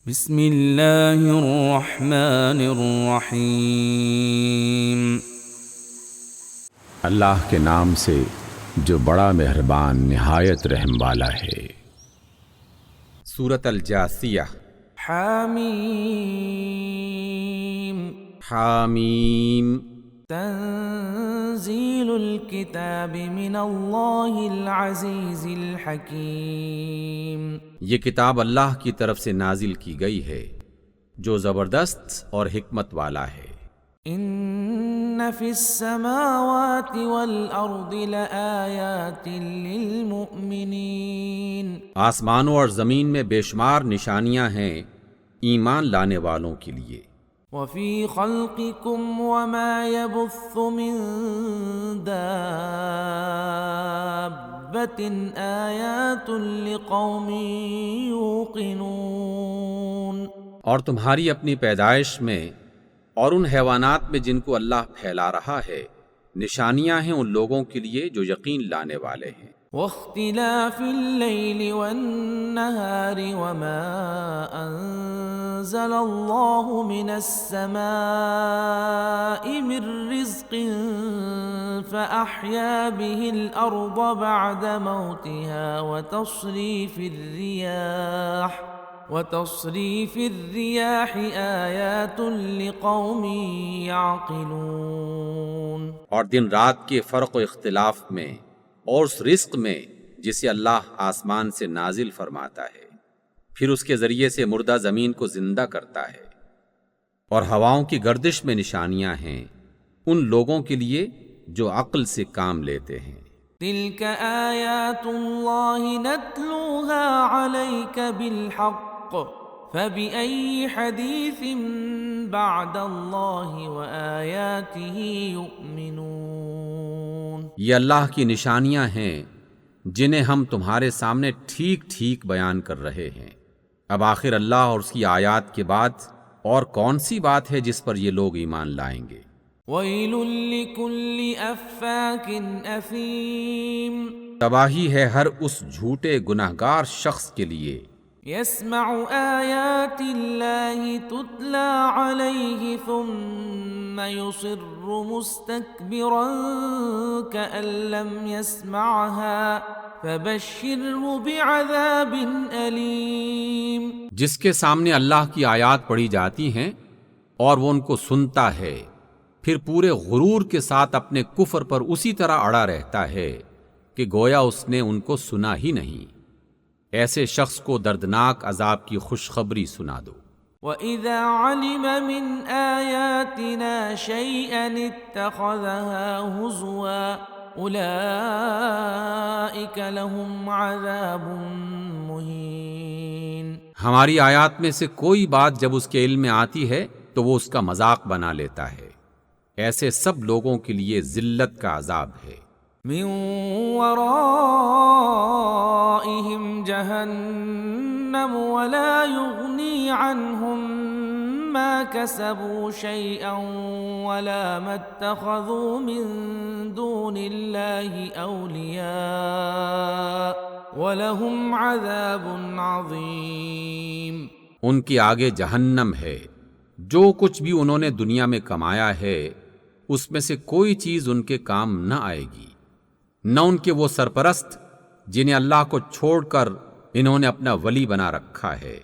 بسم اللہ الرحمن الرحیم۔ اللہ کے نام سے جو بڑا مہربان نہایت رحم والا ہے۔ سورۃ الجاثیہ۔ حامیم حامیم۔ تنزیل الکتاب من اللہ العزیز الحکیم۔ یہ کتاب اللہ کی طرف سے نازل کی گئی ہے جو زبردست اور حکمت والا ہے۔ ان فی السماوات والارض لآیات للمؤمنین۔ آسمانوں اور زمین میں بے شمار نشانیاں ہیں ایمان لانے والوں کے لیے۔ وفی خلقکم وما يبث من دابۃ آیات لقوم یوقنون۔ اور تمہاری اپنی پیدائش میں اور ان حیوانات میں جن کو اللہ پھیلا رہا ہے نشانیاں ہیں ان لوگوں کے لیے جو یقین لانے والے ہیں۔ واختلاف اللیل والنہار وما انزل اللہ من السماء من رزق فأحیا به الارض بعد موتها وتصریف الریاح آیات لقوم یعقلون۔ اور دن رات کے فرق و اختلاف میں اور اس رزق میں جسے اللہ آسمان سے نازل فرماتا ہے پھر اس کے ذریعے سے مردہ زمین کو زندہ کرتا ہے، اور ہواؤں کی گردش میں نشانیاں ہیں ان لوگوں کے لیے جو عقل سے کام لیتے ہیں۔ تلک آیات اللہ نتلوها علیک بالحق فبأي حدیث بعد اللہ وآیاتہ یؤمنون۔ یہ اللہ کی نشانیاں ہیں جنہیں ہم تمہارے سامنے ٹھیک ٹھیک بیان کر رہے ہیں، اب آخر اللہ اور اس کی آیات کے بعد اور کون سی بات ہے جس پر یہ لوگ ایمان لائیں گے؟ ویل لکل افاک اثیم۔ تباہی ہے ہر اس جھوٹے گناہگار شخص کے لیے یسمع آیات اللہ تتلی علیہ ثم یصر مستکبرا کأن لم یسمعها فبشرہ بعذاب علیم۔ جس کے سامنے اللہ کی آیات پڑھی جاتی ہیں اور وہ ان کو سنتا ہے پھر پورے غرور کے ساتھ اپنے کفر پر اسی طرح اڑا رہتا ہے کہ گویا اس نے ان کو سنا ہی نہیں، ایسے شخص کو دردناک عذاب کی خوشخبری سنا دو۔ وَإِذَا عَلِمَ مِنْ آيَاتِنَا شَيْئًا اتَّخَذَهَا هُزُوًا أُولَئِكَ لَهُمْ عَذَابٌ مُهِينٌ۔ ہماری آیات میں سے کوئی بات جب اس کے علم میں آتی ہے تو وہ اس کا مذاق بنا لیتا ہے، ایسے سب لوگوں کے لیے ذلت کا عذاب ہے۔ من ورائهم جہنم ولا يغنی عنهم ما كسبوا شيئا ولا ما اتخذوا من دون الله أولياء ولهم عذاب عظیم۔ ان کی آگے جہنم ہے، جو کچھ بھی انہوں نے دنیا میں کمایا ہے اس میں سے کوئی چیز ان کے کام نہ آئے گی، نہ ان کے وہ سرپرست جنہیں اللہ کو چھوڑ کر انہوں نے اپنا ولی بنا رکھا ہے،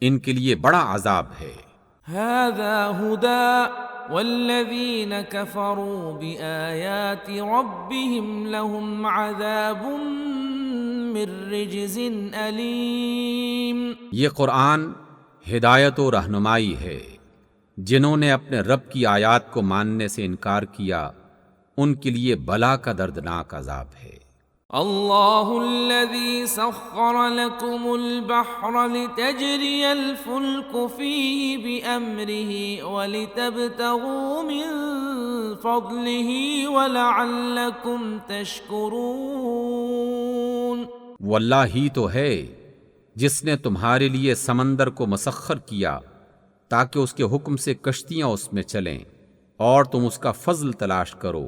ان کے لیے بڑا عذاب ہے۔ هذا هدى والذین کفروا بآیات ربهم لهم عذاب من رجز علیم۔ یہ قرآن ہدایت و رہنمائی ہے، جنہوں نے اپنے رب کی آیات کو ماننے سے انکار کیا ان کے لیے بلا کا دردناک عذاب ہے۔ اللہ الذی سخر لکم البحر لتجری الفلک فیہ بأمرہ ولتبتغوا من فضلہ ولعلکم تشکرون۔ وہ اللہ ہی تو ہے جس نے تمہارے لیے سمندر کو مسخر کیا تاکہ اس کے حکم سے کشتیاں اس میں چلیں اور تم اس کا فضل تلاش کرو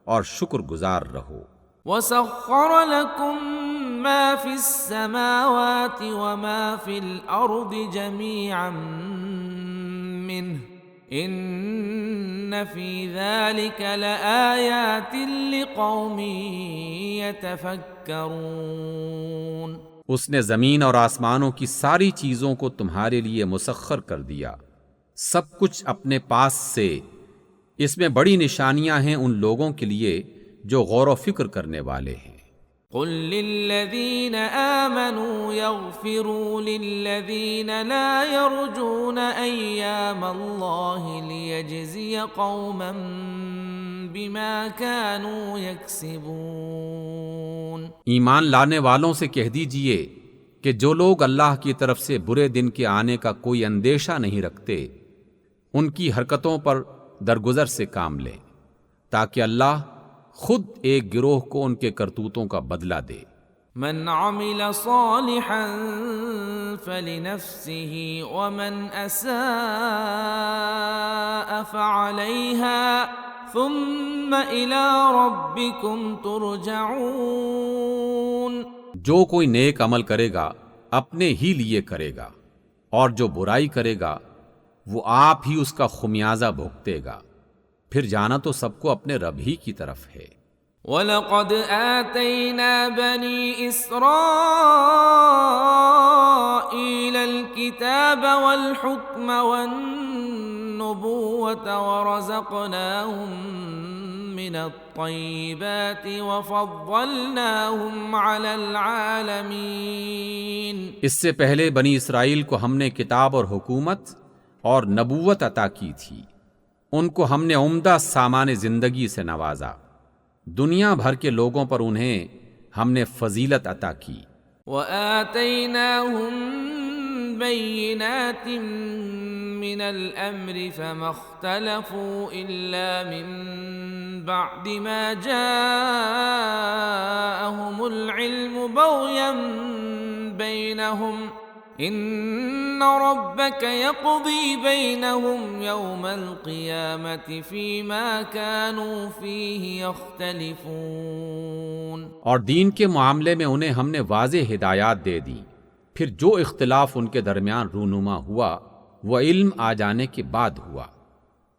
اور شکر گزار رہو۔ وسخر لکم ما في السماوات وما في الأرض جميعا منه إن في ذلك لآيات لقوم يتفكرون۔ اس نے زمین اور آسمانوں کی ساری چیزوں کو تمہارے لیے مسخر کر دیا، سب کچھ اپنے پاس سے، اس میں بڑی نشانیاں ہیں ان لوگوں کے لیے جو غور و فکر کرنے والے ہیں۔ قل للذین آمنوا یغفروا للذین لا یرجون ایام اللہ لیجزی قوما بما كانوا یکسبون۔ ایمان لانے والوں سے کہہ دیجئے کہ جو لوگ اللہ کی طرف سے برے دن کے آنے کا کوئی اندیشہ نہیں رکھتے، ان کی حرکتوں پر درگزر سے کام لیں، تاکہ اللہ خود ایک گروہ کو ان کے کرتوتوں کا بدلہ دے۔ من عمل صالحا فلنفسه ومن اساء فعليها ثم الى ربكم ترجعون۔ جو کوئی نیک عمل کرے گا اپنے ہی لیے کرے گا، اور جو برائی کرے گا وہ آپ ہی اس کا خمیازہ بھگتے گا، پھر جانا تو سب کو اپنے رب ہی کی طرف ہے۔ وَلَقَدْ آتَيْنَا بَنِي إِسْرَائِيلَ الْكِتَابَ وَالْحُكْمَ وَالنُّبُوَّةَ وَرَزَقْنَاهُم مِّنَ الطَّيِّبَاتِ وَفَضَّلْنَاهُمْ عَلَى الْعَالَمِينَ۔ اس سے پہلے بنی اسرائیل کو ہم نے کتاب اور حکومت اور نبوت عطا کی تھی، ان کو ہم نے عمدہ سامان زندگی سے نوازا، دنیا بھر کے لوگوں پر انہیں ہم نے فضیلت عطا کی۔ وَآتَيْنَاهُمْ بَيِّنَاتٍ مِّنَ الْأَمْرِ فَمَا اخْتَلَفُوا إِلَّا مِن بَعْدِ مَا جَاءَهُمُ الْعِلْمُ بَغْيًا بَيْنَهُمْ ان ربك يقضي بينهم يوم القيامة فيما كانوا فيه يختلفون۔ اور دین کے معاملے میں انہیں ہم نے واضح ہدایات دے دی، پھر جو اختلاف ان کے درمیان رونما ہوا وہ علم آ جانے کے بعد ہوا،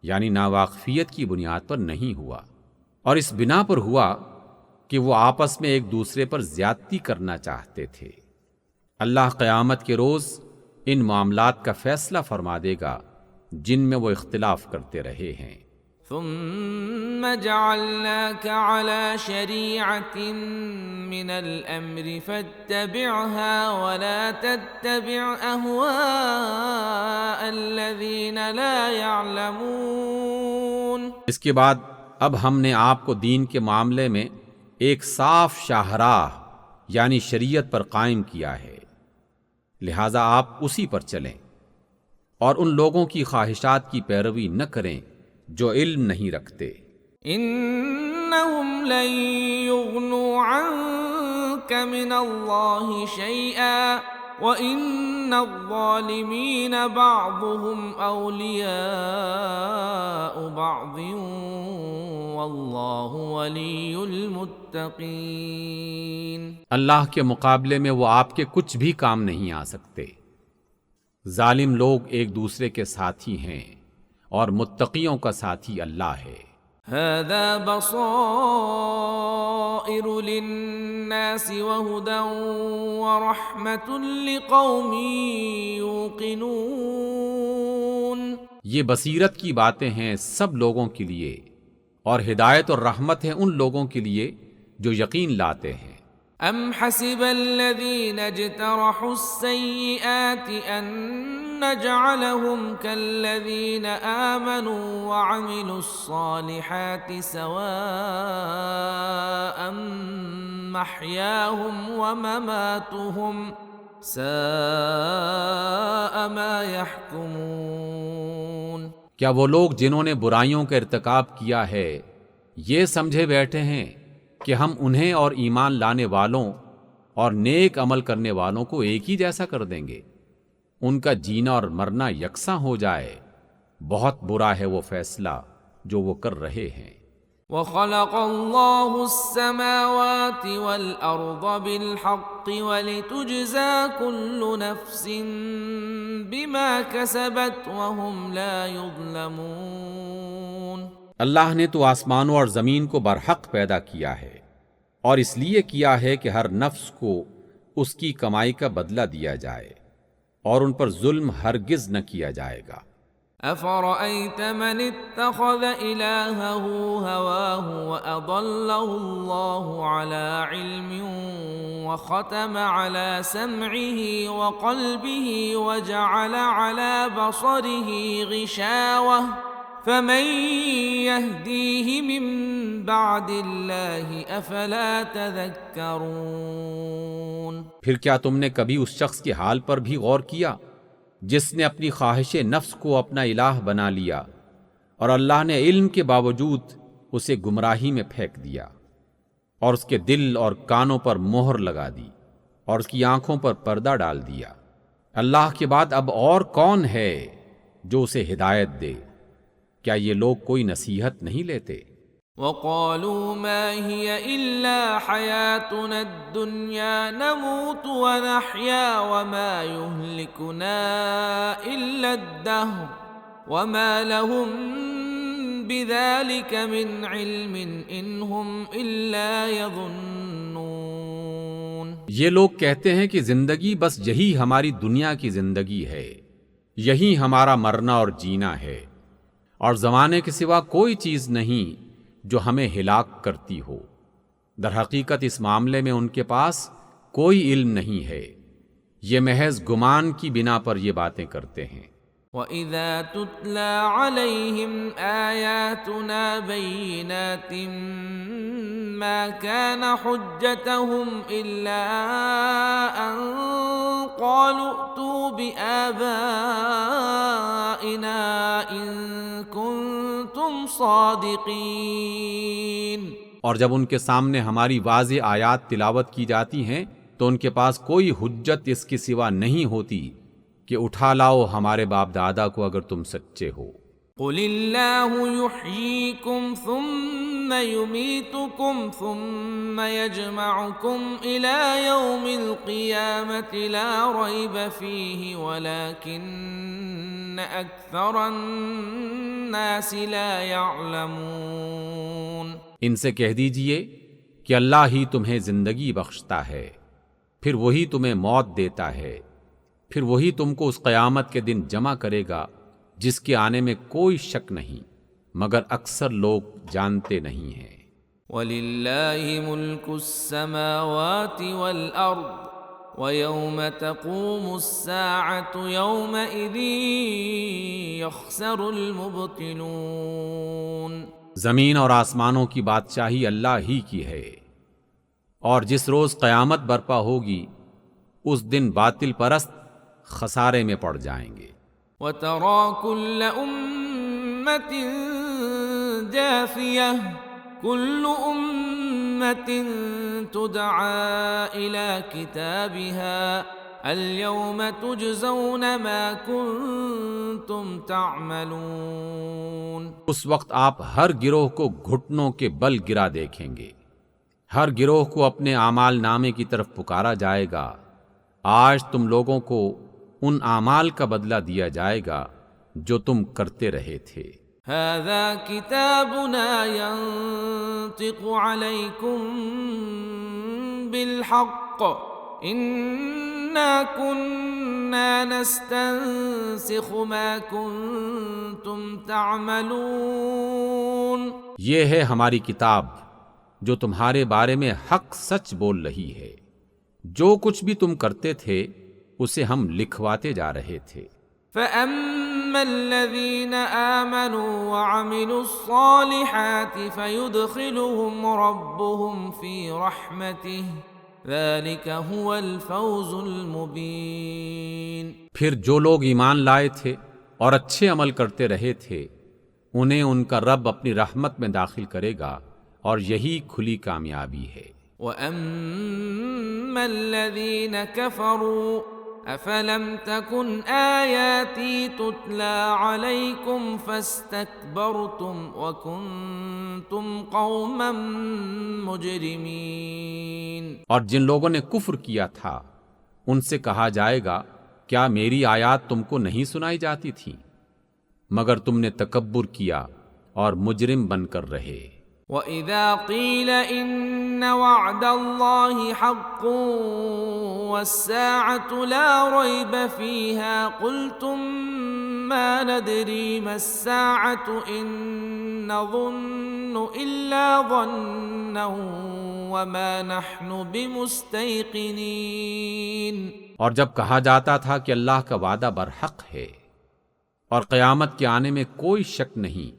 یعنی ناواقفیت کی بنیاد پر نہیں ہوا، اور اس بنا پر ہوا کہ وہ آپس میں ایک دوسرے پر زیادتی کرنا چاہتے تھے۔ اللہ قیامت کے روز ان معاملات کا فیصلہ فرما دے گا جن میں وہ اختلاف کرتے رہے ہیں۔ ثم جعلناك على شريعة من الأمر فاتبعها ولا تتبع أهواء الذين لا يعلمون۔ اس کے بعد اب ہم نے آپ کو دین کے معاملے میں ایک صاف شاہراہ یعنی شریعت پر قائم کیا ہے، لہذا آپ اسی پر چلیں اور ان لوگوں کی خواہشات کی پیروی نہ کریں جو علم نہیں رکھتے۔ انہم لن یغنوا عنک من اللہ شیئا وَإِنَّ الظَّالِمِينَ بَعْضُهُمْ أَوْلِيَاءُ بَعْضٍ وَاللَّهُ وَلِيُّ الْمُتَّقِينَ۔ اللہ کے مقابلے میں وہ آپ کے کچھ بھی کام نہیں آ سکتے۔ ظالم لوگ ایک دوسرے کے ساتھی ہیں اور متقیوں کا ساتھی اللہ ہے۔ هذا بصائر للناس وهدى ورحمة لقوم يوقنون۔ یہ بصیرت کی باتیں ہیں سب لوگوں کے لیے، اور ہدایت اور رحمت ہے ان لوگوں کے لیے جو یقین لاتے ہیں۔ ام حسب الذين اجترحوا السيئات ان نجعلهم كالذين آمنوا وعملوا الصالحات سواء محياهم ومماتهم ساء ما يحكمون۔ کیا وہ لوگ جنہوں نے برائیوں کا ارتکاب کیا ہے یہ سمجھے بیٹھے ہیں کہ ہم انہیں اور ایمان لانے والوں اور نیک عمل کرنے والوں کو ایک ہی جیسا کر دیں گے؟ ان کا جینا اور مرنا یکساں ہو جائے، بہت برا ہے وہ فیصلہ جو وہ کر رہے ہیں۔ وخلق الله السماوات والأرض بالحق ولتجزى كل نفس بما كسبت وهم لا يظلمون۔ اللہ نے تو آسمانوں اور زمین کو برحق پیدا کیا ہے، اور اس لیے کیا ہے کہ ہر نفس کو اس کی کمائی کا بدلہ دیا جائے، اور ان پر ظلم ہرگز نہ کیا جائے گا۔ أفرأيت من اتخذ إلهه هواه وأضله الله على علم وختم على سمعه وقلبه وجعل على بصره غشاوة فمن يهديه من بعد الله أفلا تذكرون۔ پھر کیا تم نے کبھی اس شخص کے حال پر بھی غور کیا جس نے اپنی خواہش نفس کو اپنا الہ بنا لیا، اور اللہ نے علم کے باوجود اسے گمراہی میں پھینک دیا، اور اس کے دل اور کانوں پر مہر لگا دی، اور اس کی آنکھوں پر پردہ ڈال دیا۔ اللہ کے بعد اب اور کون ہے جو اسے ہدایت دے؟ کیا یہ لوگ کوئی نصیحت نہیں لیتے؟ وقالوا ما هي إلا حياتنا الدنيا نموت ونحيا وما يهلكنا إلا الدهر وما لهم بذلك من علم إن هم إلا يظنون۔ یہ لوگ کہتے ہیں کہ زندگی بس یہی ہماری دنیا کی زندگی ہے، یہی ہمارا مرنا اور جینا ہے، اور زمانے کے سوا کوئی چیز نہیں جو ہمیں ہلاک کرتی ہو۔ در حقیقت اس معاملے میں ان کے پاس کوئی علم نہیں ہے، یہ محض گمان کی بنا پر یہ باتیں کرتے ہیں۔ وَإِذَا تُتْلَى عَلَيْهِمْ آيَاتُنَا بَيِّنَاتٍ مَا كَانَ حُجَّتَهُمْ إِلَّا أَن قَالُوا ائْتُوا بِآبَائِنَا إِن كُنتُمْ صَادِقِينَ۔ اور جب ان کے سامنے ہماری واضح آیات تلاوت کی جاتی ہیں تو ان کے پاس کوئی حجت اس کے سوا نہیں ہوتی کہ اٹھا لاؤ ہمارے باپ دادا کو اگر تم سچے ہو۔ قل اللہ یحییکم ثم یمیتکم ثم یجمعکم الی یوم القیامة لا ریب فیہ ولکن اکثر الناس لا یعلمون۔ ان سے کہہ دیجئے کہ اللہ ہی تمہیں زندگی بخشتا ہے، پھر وہی تمہیں موت دیتا ہے، پھر وہی تم کو اس قیامت کے دن جمع کرے گا جس کے آنے میں کوئی شک نہیں، مگر اکثر لوگ جانتے نہیں ہیں۔ وَلِلَّهِ مُلْكُ السَّمَاوَاتِ وَالْأَرْضِ وَيَوْمَ تَقُومُ السَّاعَةُ يَوْمَئِذٍ يَخْسَرُ الْمُبْطِلُونَ۔ زمین اور آسمانوں کی بادشاہی اللہ ہی کی ہے، اور جس روز قیامت برپا ہوگی اس دن باطل پرست خسارے میں پڑ جائیں گے۔ وَتَرَى كُلَّ أُمَّةٍ جَاثِيَةً كُلُّ أُمَّةٍ تُدْعَى إِلَى كِتَابِهَا الْيَوْمَ تُجْزَوْنَ مَا كُنتُمْ تَعْمَلُونَ۔ اس وقت آپ ہر گروہ کو گھٹنوں کے بل گرا دیکھیں گے، ہر گروہ کو اپنے اعمال نامے کی طرف پکارا جائے گا، آج تم لوگوں کو ان اعمال کا بدلہ دیا جائے گا جو تم کرتے رہے تھے۔ هذا كتابنا ينطق عليكم بالحق إنا كنا نستنسخ ما كنتم تعملون۔ یہ ہے ہماری کتاب جو تمہارے بارے میں حق سچ بول رہی ہے، جو کچھ بھی تم کرتے تھے اسے ہم لکھواتے جا رہے تھے۔ فَأَمَّا الَّذِينَ آمَنُوا وَعَمِلُوا الصَّالِحَاتِ فَيُدْخِلُهُمْ رَبُّهُمْ فِي رَحْمَتِهِ ذَلِكَ هُوَ الْفَوْزُ الْمُبِينُ۔ پھر جو لوگ ایمان لائے تھے اور اچھے عمل کرتے رہے تھے انہیں ان کا رب اپنی رحمت میں داخل کرے گا، اور یہی کھلی کامیابی ہے۔ وَأَمَّا الَّذِينَ كَفَرُوا أفلم تكن آياتي تتلى عليكم فاستكبرتم وكنتم قوما مجرمين۔ اور جن لوگوں نے کفر کیا تھا ان سے کہا جائے گا کیا میری آیات تم کو نہیں سنائی جاتی تھیں، مگر تم نے تکبر کیا اور مجرم بن کر رہے۔ وَإِذَا قِيلَ إِنَّ وَعْدَ اللَّهِ حَقٌّ وَالسَّاعَةُ لَا رَيْبَ فِيهَا قُلْتُم مَّا نَدْرِي مَا السَّاعَةُ إِن نَّظُنُّ إِلَّا ظَنًّا وَمَا نَحْنُ بِمُسْتَيْقِنِينَ۔ اور جب کہا جاتا تھا کہ اللہ کا وعدہ برحق ہے اور قیامت کے آنے میں کوئی شک نہیں،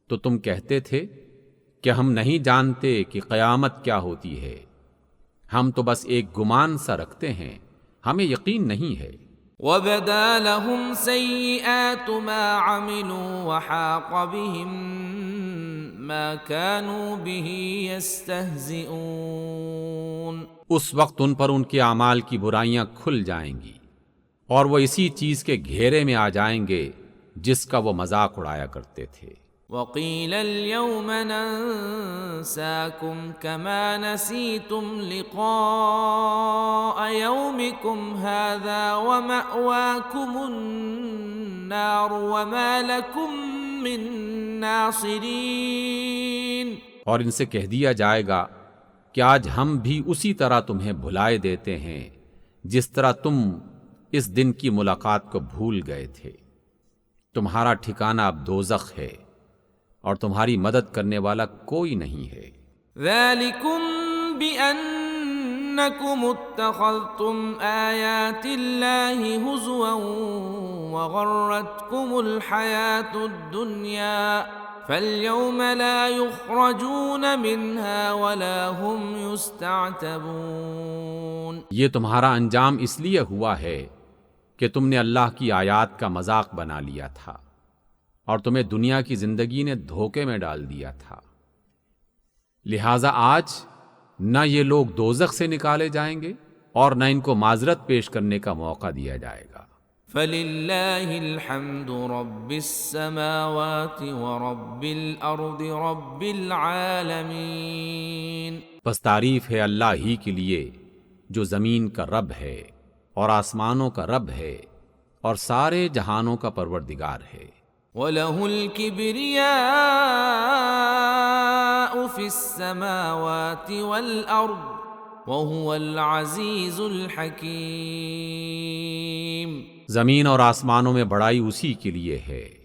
تو تم کہتے تھے کہ ہم نہیں جانتے کہ قیامت کیا ہوتی ہے، ہم تو بس ایک گمان سا رکھتے ہیں، ہمیں یقین نہیں ہے۔ وَبَدَا لَهُمْ سَيِّئَاتُ مَا عَمِلُوا وَحَاقَ بِهِم مَّا كَانُوا بِهِ يَسْتَهْزِئُونَ۔ اس وقت ان پر ان کے اعمال کی برائیاں کھل جائیں گی اور وہ اسی چیز کے گھیرے میں آ جائیں گے جس کا وہ مذاق اڑایا کرتے تھے۔ وَقِيلَ الْيَوْمَ نَنسَاكُمْ كَمَا نَسِيتُمْ لِقَاءَ يَوْمِكُمْ هَذَا وَمَأْوَاكُمُ النَّارُ وَمَا لَكُمْ مِن نَاصِرِينَ۔ اور ان سے کہہ دیا جائے گا کہ آج ہم بھی اسی طرح تمہیں بھلائے دیتے ہیں جس طرح تم اس دن کی ملاقات کو بھول گئے تھے۔ تمہارا ٹھکانہ اب دوزخ ہے اور تمہاری مدد کرنے والا کوئی نہیں ہے۔ ذَلِكُمْ بِأَنَّكُمُ اتَّخَذْتُمْ آيَاتِ اللَّهِ هُزُوًا وَغَرَّتْكُمُ الْحَيَاةُ الدُّنْيَا فَالْيَوْمَ لَا يُخْرَجُونَ مِنْهَا وَلَا هُمْ يُسْتَعْتَبُونَ۔ یہ تمہارا انجام اس لیے ہوا ہے کہ تم نے اللہ کی آیات کا مذاق بنا لیا تھا اور تمہیں دنیا کی زندگی نے دھوکے میں ڈال دیا تھا، لہٰذا آج نہ یہ لوگ دوزخ سے نکالے جائیں گے اور نہ ان کو معذرت پیش کرنے کا موقع دیا جائے گا۔ فَلِلَّهِ الْحَمْدُ رَبِّ السَّمَاوَاتِ وَرَبِّ الْأَرْضِ رَبِّ الْعَالَمِينَ۔ بس تعریف ہے اللہ ہی کے لیے جو زمین کا رب ہے اور آسمانوں کا رب ہے اور سارے جہانوں کا پروردگار ہے۔ وَلَهُ الْكِبْرِيَاءُ فِي السَّمَاوَاتِ وَالْأَرْضِ وَهُوَ الْعَزِيزُ الْحَكِيمُ۔ زمین اور آسمانوں میں بڑائی اسی کے لیے ہے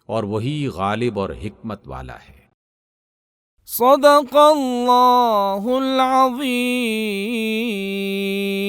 اور وہی غالب اور حکمت والا ہے۔ صدق اللہ العظیم۔